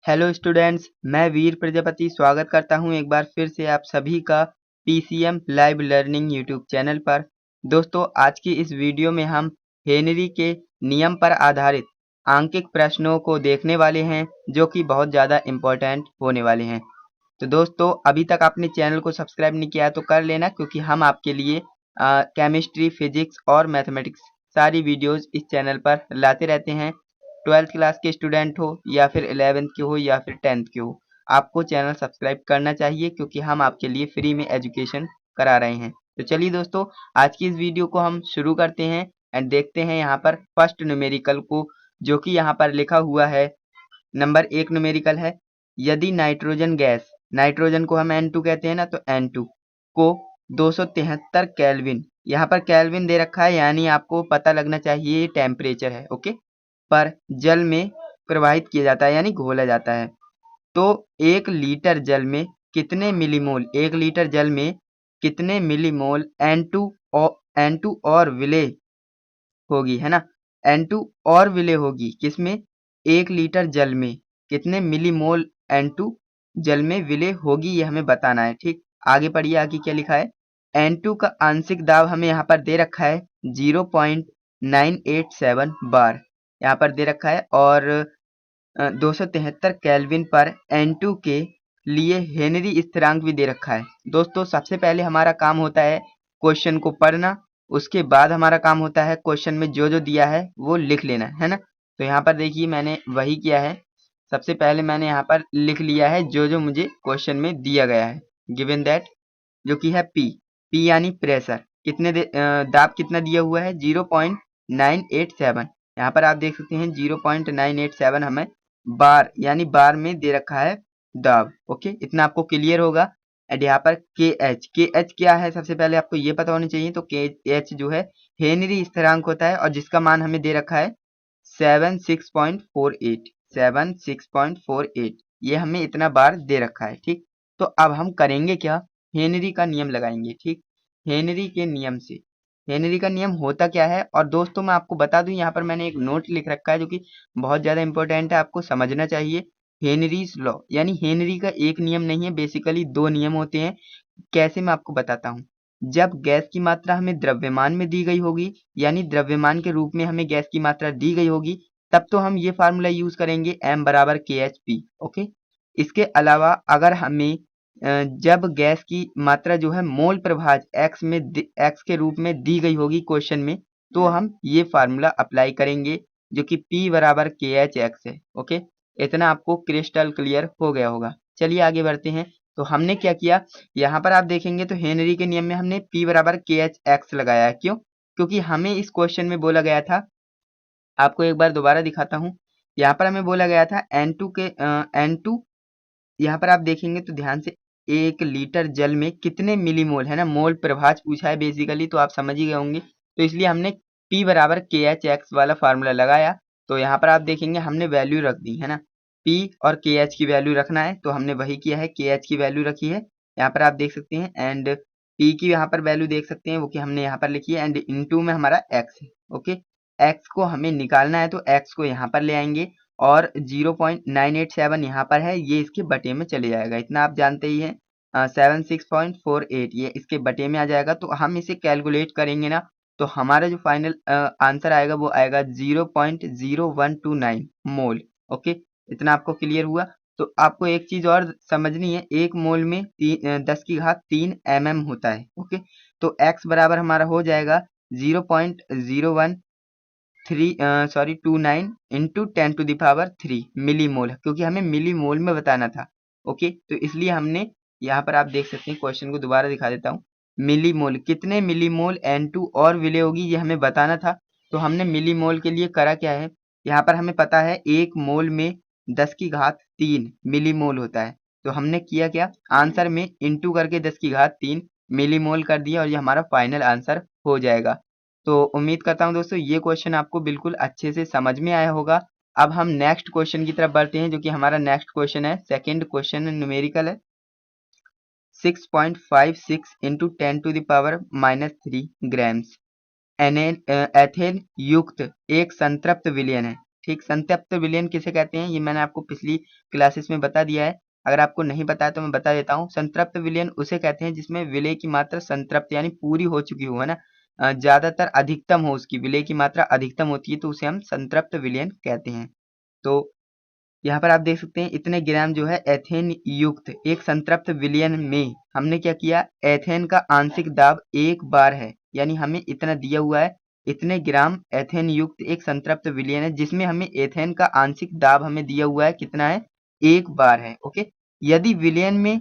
Hello students, मैं वीर प्रजापति स्वागत करता हूं एक बार फिर से आप सभी का PCM live learning YouTube channel पर। दोस्तों, आज की इस वीडियो में हम हेनरी के नियम पर आधारित आंकिक प्रश्नों को देखने वाले हैं जो कि बहुत ज़्यादा इम्पोर्टेंट होने वाले हैं। तो दोस्तों, अभी तक आपने चैनल को सब्सक्राइब नहीं किया तो कर लेना, क्योंकि हम आपके लिए केमिस्ट्री, फिजिक्स और मैथमेटिक्स सारी वीडियोज़ इस चैनल पर लाते रहते हैं। 12th क्लास के स्टूडेंट हो या फिर 11th के हो या फिर 10th के हो, आपको चैनल सब्सक्राइब करना चाहिए, क्योंकि हम आपके लिए फ्री में एजुकेशन करा रहे हैं। तो चलिए दोस्तों, आज की इस वीडियो को हम शुरू करते हैं एंड देखते हैं यहाँ पर फर्स्ट न्यूमेरिकल को, जो कि यहाँ पर लिखा हुआ है। नंबर 1 न्यूमेरिकल है, यदि नाइट्रोजन गैस, नाइट्रोजन को हम N2 कहते हैं ना, तो N2 को 273 केल्विन, यहाँ पर केल्विन दे रखा है, यानी आपको पता लगना चाहिए ये टेम्परेचर है, ओके, पर जल में प्रवाहित किया जाता है, यानी घोला जाता है। तो 1 लीटर जल में कितने मिलीमोल, 1 लीटर जल में कितने मिलीमोल N2 और विलेय होगी, है ना। N2 और विलेय होगी किसमें, 1 लीटर जल में कितने मिलीमोल N2 जल में विलेय होगी, ये हमें बताना है। ठीक, आगे पढ़िए, आगे क्या लिखा है। N2 का आंशिक दाब हमें यहाँ पर दे रखा है 0.987 बार, यहाँ पर दे रखा है, और 273 केल्विन पर N2 के लिए हेनरी स्थिरांक भी दे रखा है। दोस्तों, सबसे पहले हमारा काम होता है क्वेश्चन को पढ़ना, उसके बाद हमारा काम होता है क्वेश्चन में जो जो दिया है वो लिख लेना, है ना। तो यहाँ पर देखिए, मैंने वही किया है। सबसे पहले मैंने यहाँ पर लिख लिया है जो जो मुझे क्वेश्चन में दिया गया है, गिवन दैट, जो कि है पी यानी प्रेशर, दाब कितना दिया हुआ है 0.987। यहाँ पर आप देख सकते हैं 0.987 हमें बार यानी बार में दे रखा है दाब, ओके, इतना आपको क्लियर होगा। एंड यहाँ पर के एच क्या है, सबसे पहले आपको ये पता होना चाहिए। तो के एच जो है हेनरी स्थिरांक होता है, और जिसका मान हमें दे रखा है 76.48, ये हमें इतना बार दे रखा है। ठीक, तो अब हम करेंगे क्या, हेनरी का नियम लगाएंगे। ठीक, हेनरी के नियम से, हेनरी का नियम होता क्या है। और दोस्तों, मैं आपको बता दूं, यहाँ पर मैंने एक नोट लिख रखा है जो कि बहुत ज़्यादा इंपॉर्टेंट है, आपको समझना चाहिए। हेनरीज लॉ, यानी हेनरी का एक नियम नहीं है, बेसिकली 2 नियम होते हैं। कैसे, मैं आपको बताता हूँ। जब गैस की मात्रा हमें द्रव्यमान में दी गई होगी, यानी द्रव्यमान के रूप में हमें गैस की मात्रा दी गई होगी, तब तो हम ये फार्मूला यूज करेंगे m बराबर KHP, ओके। इसके अलावा अगर हमें जब गैस की मात्रा जो है मोल प्रभाज x के रूप में दी गई होगी क्वेश्चन में, तो हम ये फार्मूला अप्लाई करेंगे, जो कि P बराबर KHX है, ओके। इतना आपको क्रिस्टल क्लियर हो गया होगा। चलिए आगे बढ़ते हैं। तो हमने क्या किया, यहाँ पर आप देखेंगे तो हेनरी के नियम में हमने P बराबर KHX लगाया है। क्यों, क्योंकि हमें इस क्वेश्चन में बोला गया था, आपको एक बार दोबारा दिखाता हूँ। यहाँ पर हमें बोला गया था N2, यहाँ पर आप देखेंगे तो ध्यान से, 1 लीटर जल में कितने मिलीमोल, है ना, मोल प्रभाज पूछा है बेसिकली, तो आप समझ ही गए होंगे। तो इसलिए हमने P बराबर KHX वाला फार्मूला लगाया। तो यहाँ पर आप देखेंगे हमने वैल्यू रख दी, है ना, P और KH की वैल्यू रखना है, तो हमने वही किया है, KH की वैल्यू रखी है, यहाँ पर आप देख सकते हैं। एंड P की यहाँ पर वैल्यू देख सकते हैं, वो कि हमने यहाँ पर लिखी है, एंड इनटू में हमारा x है, ओके। x को हमें निकालना है, तो x को यहाँ पर ले आएंगे, और 0.987 यहाँ पर है, ये इसके बटे में चले जाएगा, इतना आप जानते ही हैं। 76.48 ये इसके बटे में आ जाएगा। तो हम इसे कैलकुलेट करेंगे ना, तो हमारा जो फाइनल आंसर आएगा वो आएगा 0.0129 मोल, ओके। इतना आपको क्लियर हुआ। तो आपको एक चीज और समझनी है, 1 मोल में 10 की घात 3 mm होता है, ओके। तो x बराबर हमारा हो जाएगा 0.0129 इंटू 10⁻³ मिलीमोल, क्योंकि हमें मिलीमोल में बताना था, ओके। तो इसलिए हमने यहाँ पर आप देख सकते हैं, क्वेश्चन को दोबारा दिखा देता हूँ। मिलीमोल, कितने मिलीमोल N2 और विलेय होगी, ये हमें बताना था। तो हमने मिलीमोल के लिए करा क्या है, यहाँ पर हमें पता है 1 मोल में 10⁻³ मिलीमोल होता है। तो हमने किया क्या, आंसर में इंटू करके 10⁻³ मिलीमोल कर दिया, और ये हमारा फाइनल आंसर हो जाएगा। तो उम्मीद करता हूँ दोस्तों ये क्वेश्चन आपको बिल्कुल अच्छे से समझ में आया होगा। अब हम नेक्स्ट क्वेश्चन की तरफ बढ़ते हैं, जो कि हमारा नेक्स्ट क्वेश्चन है, सेकंड क्वेश्चन न्यूमेरिकल है। 6.56 इंटू 10⁻³ ग्राम्स एथेन युक्त एक संतृप्त विलयन है। ठीक, संतृप्त विलयन किसे कहते हैं ये मैंने आपको पिछली क्लासेस में बता दिया है। अगर आपको नहीं पता है तो मैं बता देता हूँ। संतृप्त विलयन उसे कहते हैं जिसमें विलय की मात्रा संतृप्त यानी पूरी हो चुकी हो, है ना, ज्यादातर अधिकतम हो, उसकी विलय की मात्रा अधिकतम होती है तो उसे हम संतृप्त विलयन कहते हैं। तो यहाँ पर आप देख सकते हैं इतने ग्राम जो है एथेन युक्त एक संतृप्त विलयन में हमने क्या किया, एथेन का आंशिक दाब 1 बार है, यानी हमें इतना दिया हुआ है, इतने ग्राम एथेन युक्त एक संतृप्त विलयन है जिसमें हमें एथेन का आंशिक दाब हमें दिया हुआ है, कितना है, 1 बार है। ओके, यदि विलयन में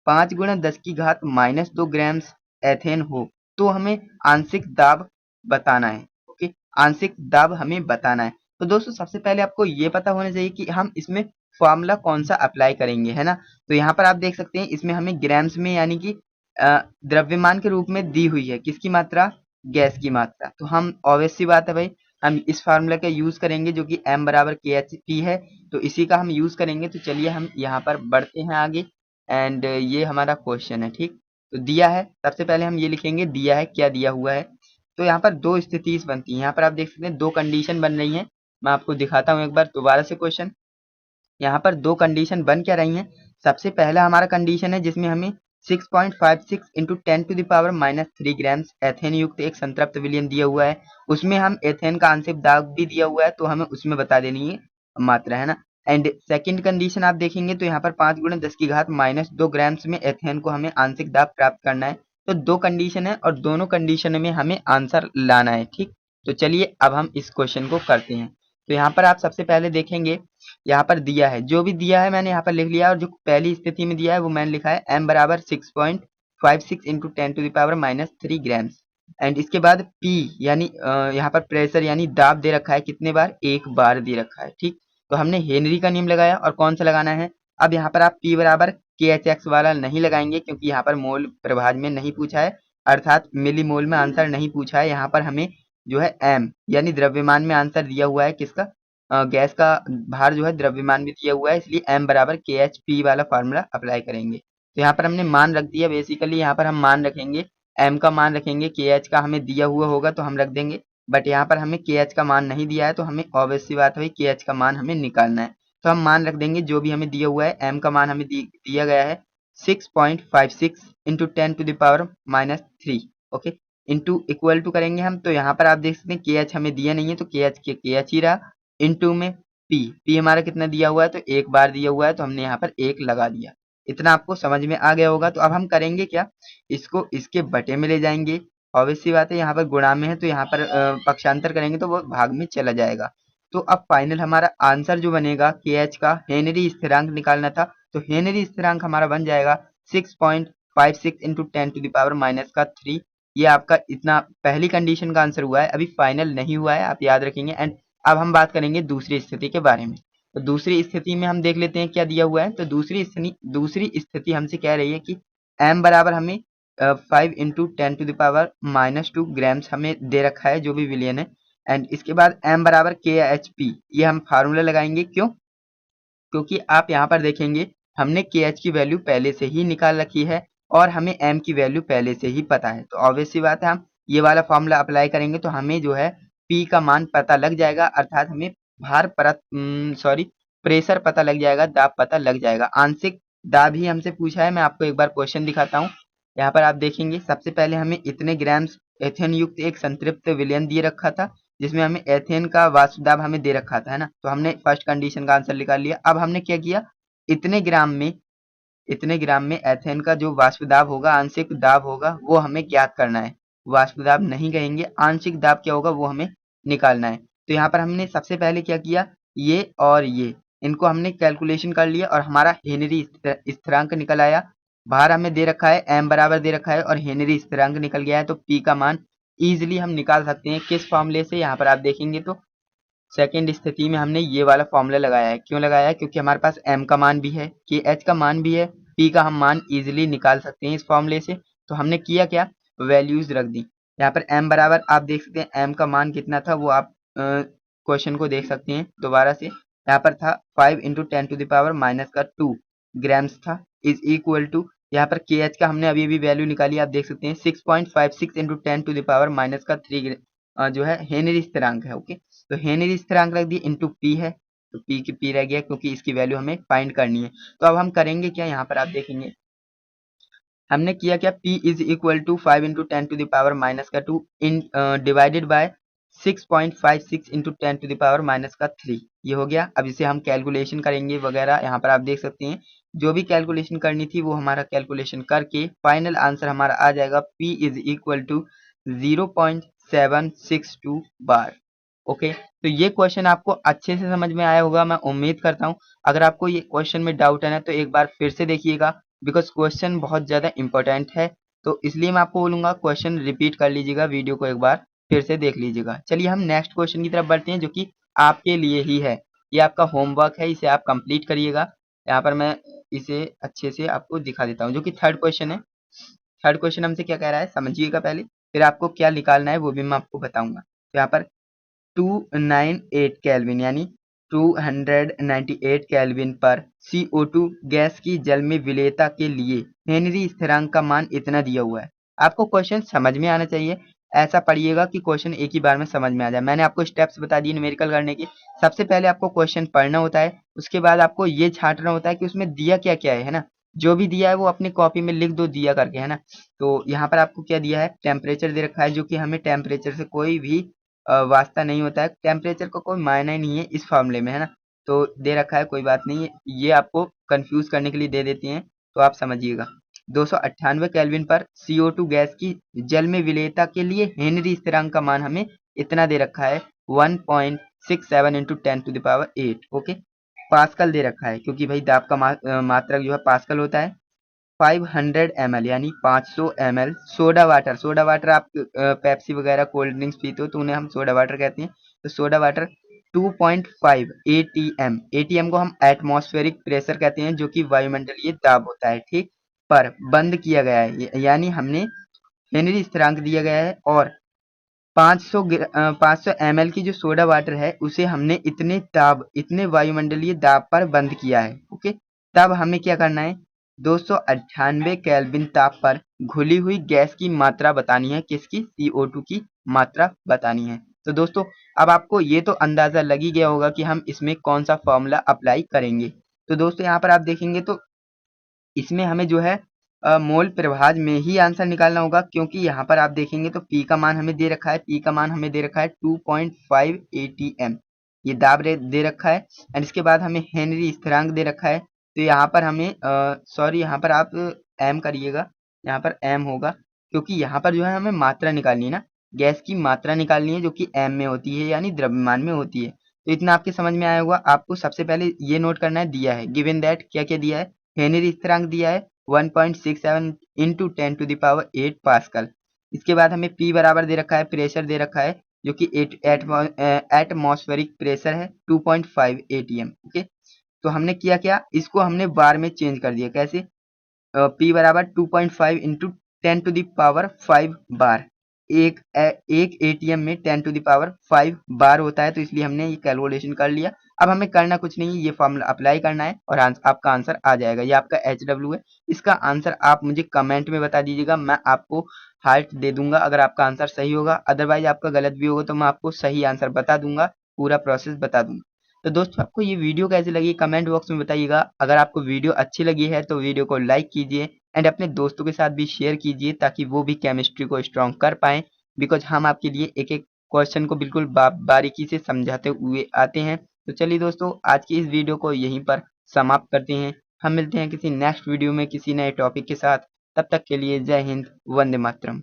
5 गुणा 10 की घात -2 ग्राम एथेन हो तो हमें आंशिक दाब बताना है। ओके, आंशिक दाब हमें बताना है। तो दोस्तों सबसे पहले आपको ये पता होना चाहिए कि हम इसमें फॉर्मूला कौन सा अप्लाई करेंगे, है ना। तो यहाँ पर आप देख सकते हैं इसमें हमें ग्राम्स में यानी कि द्रव्यमान के रूप में दी हुई है किसकी मात्रा, गैस की मात्रा। तो हम ऑब्वियस सी बात है भाई, हम इस फार्मूला का यूज करेंगे जो कि m बराबर KHP है, तो इसी का हम यूज करेंगे। तो चलिए हम यहाँ पर बढ़ते हैं आगे एंड ये हमारा क्वेश्चन है, ठीक। तो दिया है, सबसे पहले हम ये लिखेंगे दिया है, क्या दिया हुआ है। तो यहाँ पर दो स्थिति बनती है, यहाँ पर आप देख सकते हैं दो कंडीशन बन रही है। मैं आपको दिखाता हूँ एक बार दोबारा से क्वेश्चन। यहाँ पर दो कंडीशन बन क्या रही हैं। सबसे पहला हमारा कंडीशन है जिसमें हमें 6.56 इंटू 10⁻³ ग्राम्स एथेन युक्त एक संतृप्त विलयन दिया हुआ है, उसमें हम एथेन का आंशिक दाब भी दिया हुआ है तो हमें उसमें बता देनी है मात्रा, है ना। एंड सेकंड कंडीशन आप देखेंगे तो यहाँ पर 5 गुणा 10 की घात -2 ग्राम्स में एथेन को हमें आंशिक दाब प्राप्त करना है। तो दो कंडीशन है और दोनों कंडीशन में हमें आंसर लाना है, ठीक। तो चलिए अब हम इस क्वेश्चन को करते हैं। तो यहाँ पर आप सबसे पहले देखेंगे यहाँ पर दिया है, जो भी दिया है मैंने यहाँ पर लिख लिया और जो पहली स्थिति में दिया है वो मैंने लिखा है m बराबर 6.56 इंटू 10⁻³ ग्राम्स। एंड इसके बाद P यानी यहाँ पर प्रेशर यानी दाब दे रखा है, कितने बार, 1 बार दे रखा है, ठीक। तो हमने हेनरी का नियम लगाया और कौन सा लगाना है। अब यहाँ पर आप P बराबर KHX वाला नहीं लगाएंगे क्योंकि यहाँ पर मोल प्रभाज में नहीं पूछा है, अर्थात मिली मोल में आंसर नहीं पूछा है। यहाँ पर हमें जो है m यानी द्रव्यमान में आंसर दिया हुआ है, किसका, गैस का भार जो है द्रव्यमान भी दिया हुआ है, इसलिए m बराबर KHP वाला फार्मूला अप्लाई करेंगे। तो यहाँ पर हमने मान रख दिया, बेसिकली यहाँ पर हम मान रखेंगे, m का मान रखेंगे, KH का हमें दिया हुआ होगा तो हम रख देंगे, बट यहाँ पर हमें KH का मान नहीं दिया है तो हमें ऑब्वियस सी बात है KH का मान हमें निकालना है। तो हम मान रख देंगे जो भी हमें दिया हुआ है, m का मान हमें दिया गया है 6.56 into 10⁻³ okay, into equal to करेंगे हम। तो यहाँ पर आप देख सकते हैं KH हमें दिया नहीं है तो KH के KH ही रहा, इंटू में P हमारा कितना दिया हुआ है, तो 1 बार दिया हुआ है तो हमने यहाँ पर 1 लगा दिया। इतना आपको समझ में आ गया होगा। तो अब हम करेंगे क्या, इसको इसके बटे में ले जाएंगे, ऑब्वियस सी बात है यहाँ पर गुणा में है तो यहाँ पर पक्षांतर करेंगे तो वो भाग में चला जाएगा। तो अब फाइनल हमारा आंसर जो बनेगा KH का हेनरी स्थिरांक निकालना था, तो हेनरी स्थिरांक हमारा बन जाएगा 6.56 इंटू 10⁻³ ये आपका इतना पहली कंडीशन का आंसर हुआ है, अभी फाइनल नहीं हुआ है, आप याद रखेंगे। एंड अब हम बात करेंगे दूसरी स्थिति के बारे में। तो दूसरी स्थिति में हम देख लेते हैं क्या दिया हुआ है। तो दूसरी स्थिति हमसे कह रही है कि m बराबर हमें 5 इंटू 10⁻² ग्राम्स हमें दे रखा है जो भी विलयन है। एंड इसके बाद m बराबर KHP, ये हम फार्मूला लगाएंगे, क्यों, क्योंकि आप यहाँ पर देखेंगे हमने KH की वैल्यू पहले से ही निकाल रखी है और हमें m की वैल्यू पहले से ही पता है। तो ऑब्वियस सी बात है हम ये वाला फॉर्मूला अप्लाई करेंगे तो हमें जो है P का मान पता लग जाएगा, अर्थात हमें भार परत प्रेशर पता लग जाएगा, दाब पता लग जाएगा। आंशिक दाब ही हमसे पूछा है, मैं आपको एक बार क्वेश्चन दिखाता हूँ। यहाँ पर आप देखेंगे सबसे पहले हमें इतने ग्राम्स एथेन युक्त एक संतृप्त विलयन दिए रखा था जिसमें हमें एथेन का वाष्प दाब हमें दे रखा था, है ना। तो हमने फर्स्ट कंडीशन का आंसर निकाल लिया। अब हमने क्या किया, इतने ग्राम में एथेन का जो वाष्प दाब होगा, आंशिक दाब होगा, वो हमें ज्ञात करना है। वाष्प दाब नहीं कहेंगे, आंशिक दाब क्या होगा वो हमें निकालना है। तो यहाँ पर हमने सबसे पहले क्या किया, ये और ये इनको हमने कैलकुलेशन कर लिया और हमारा हेनरी स्थिरांक निकल आया। भार हमें दे रखा है, m बराबर दे रखा है और हेनरी स्थिरांक निकल गया है। तो P का मान इजिली हम निकाल सकते हैं, किस फॉर्मूले से, यहाँ पर आप देखेंगे तो सेकेंड स्थिति में हमने ये वाला फॉर्मूला लगाया है। क्यों लगाया है, क्योंकि हमारे पास m का मान भी है, KH का मान भी है, P का हम मान इजिली निकाल सकते हैं इस फॉर्मूले से। तो हमने किया क्या, वैल्यूज रख दी। यहाँ पर m बराबर आप देख सकते हैं m का मान कितना था वो आप क्वेश्चन को देख सकते हैं दोबारा से। यहाँ पर था 5 इंटू 10⁻² ग्राम्स था, इज इक्वल टू यहाँ पर KH का हमने अभी अभी वैल्यू निकाली, आप देख सकते हैं 6.56 इंटू 10⁻³ जो है हेनरी स्थिरांक है, ओके। तो हेनरी स्थिरांक रख दिए इंटू पी है, तो पी की पी रह गया क्योंकि इसकी वैल्यू हमें फाइंड करनी है। तो अब हम करेंगे क्या, यहाँ पर आप देखेंगे हमने किया क्या, P is equal to 5 into 10⁻⁻2 इन डिवाइडेड बाय 6.56 इंटू 10⁻⁻3 ये हो गया। अब इसे हम कैलकुलेशन करेंगे वगैरह, यहाँ पर आप देख सकते हैं जो भी कैलकुलेशन करनी थी वो हमारा कैलकुलेशन करके फाइनल आंसर हमारा आ जाएगा P is equal to 0.762 bar. Okay, तो ये क्वेश्चन आपको अच्छे से समझ में आया होगा, मैं उम्मीद करता हूँ। अगर आपको ये क्वेश्चन में डाउट है ना तो एक बार फिर से देखिएगा, बिकॉज क्वेश्चन बहुत ज़्यादा इंपॉर्टेंट है, तो इसलिए मैं आपको बोलूँगा क्वेश्चन रिपीट कर लीजिएगा, वीडियो को एक बार फिर से देख लीजिएगा। चलिए हम नेक्स्ट क्वेश्चन की तरफ बढ़ते हैं जो कि आपके लिए ही है, ये आपका होमवर्क है, इसे आप कंप्लीट करिएगा। यहाँ पर मैं इसे अच्छे से आपको दिखा देता हूँ, जो कि थर्ड क्वेश्चन है। थर्ड क्वेश्चन हमसे क्या कह रहा है समझिएगा पहले, फिर आपको क्या निकालना है वो भी मैं आपको बताऊंगा। तो यहाँ पर 298 केल्विन यानी 298 केल्विन पर CO2 गैस की जल में विलेयता के लिए हेनरी स्थिरांक का मान इतना दिया हुआ है। आपको क्वेश्चन समझ में आना चाहिए, ऐसा पढ़िएगा कि क्वेश्चन एक ही बार में समझ में आ जाए। मैंने आपको स्टेप्स बता दिए न्यूमेरिकल करने के। सबसे पहले आपको क्वेश्चन पढ़ना होता है, उसके बाद आपको ये छांटना होता है कि उसमें दिया क्या क्या है ना। जो भी दिया है वो अपनी कॉपी में लिख दो दिया करके, है ना। तो यहाँ पर आपको क्या दिया है, टेम्परेचर दे रखा है, जो कि हमें टेम्परेचर से कोई भी वास्ता नहीं होता है, टेम्परेचर का कोई मायना ही नहीं है इस फॉर्मूले में, है ना। तो दे रखा है, कोई बात नहीं है, ये आपको कंफ्यूज करने के लिए दे देते हैं, तो आप समझिएगा। 298 केल्विन पर CO2 गैस की जल में विलेयता के लिए हेनरी स्थिरांक का मान हमें इतना दे रखा है 1.67 इंटू 10⁸ ओके। पास्कल दे रखा है क्योंकि भाई दाब का मात्रक जो है पास्कल होता है। 500 ml यानी 500 ml soda water, soda water आप पेप्सी वगैरह कोल्ड ड्रिंक्स पीते हो तो उन्हें हम सोडा वाटर कहते हैं। तो सोडा वाटर 2.5 ATM, ATM को हम एटमॉस्फेरिक प्रेशर कहते हैं जो कि वायुमंडलीय दाब होता है, ठीक, पर बंद किया गया है, यानी हमने हेनरी स्थिरांक दिया गया है और 500 ml की जो सोडा वाटर है उसे हमने इतने वायुमंडलीय दाब पर बंद किया है। ओके, तब हमें क्या करना है, 298 केल्विन ताप पर घुली हुई गैस की मात्रा बतानी है, किसकी, CO2 की मात्रा बतानी है। तो दोस्तों अब आपको ये तो अंदाजा लग ही गया होगा कि हम इसमें कौन सा फॉर्मूला अप्लाई करेंगे। तो दोस्तों यहाँ पर आप देखेंगे तो इसमें हमें जो है मोल प्रभाज में ही आंसर निकालना होगा, क्योंकि यहाँ पर आप देखेंगे तो P का मान हमें दे रखा है, P का मान हमें दे रखा है 2.5 ATM, ये दाब दे रखा है। एंड इसके बाद हमें हेनरी स्थिरांक दे रखा है, तो यहाँ पर हमें सॉरी यहाँ पर आप M करिएगा, यहाँ पर M होगा, क्योंकि यहाँ पर जो है हमें मात्रा निकालनी है ना, गैस की मात्रा निकालनी है जो कि M में होती है यानी द्रव्यमान में होती है। तो इतना आपके समझ में आया होगा। आपको सबसे पहले ये नोट करना है, दिया है गिवन दैट क्या क्या दिया है, हेनरी स्थिरांक दिया है 1.67 इंटू 10⁸ पास्कल। इसके बाद हमें P बराबर दे रखा है, प्रेशर दे रखा है जो कि एटमॉस्फेरिक प्रेशर है 2.5 ATM। ओके, तो हमने किया क्या, इसको हमने बार में चेंज कर दिया, कैसे, P बराबर 2.5 इंटू 10⁵ बार, एक ATM में 10⁵ बार होता है, तो इसलिए हमने ये कैलकुलेशन कर लिया। अब हमें करना कुछ नहीं है, ये फॉर्मूला अप्लाई करना है और आपका आंसर आ जाएगा। ये आपका HW है, इसका आंसर आप मुझे कमेंट में बता दीजिएगा, मैं आपको हार्ट दे दूंगा अगर आपका आंसर सही होगा, अदरवाइज आपका गलत भी होगा तो मैं आपको सही आंसर बता दूंगा, पूरा प्रोसेस बता दूंगा। तो दोस्तों आपको ये वीडियो कैसी लगी कमेंट बॉक्स में बताइएगा। अगर आपको वीडियो अच्छी लगी है तो वीडियो को लाइक कीजिए एंड अपने दोस्तों के साथ भी शेयर कीजिए ताकि वो भी केमिस्ट्री को स्ट्रॉन्ग कर पाएं, बिकॉज हम आपके लिए एक एक क्वेश्चन को बिल्कुल बारीकी से समझाते हुए आते हैं। तो चलिए दोस्तों आज की इस वीडियो को यहीं पर समाप्त करते हैं। हम मिलते हैं किसी नेक्स्ट वीडियो में किसी नए टॉपिक के साथ। तब तक के लिए जय हिंद, वंदे मातरम।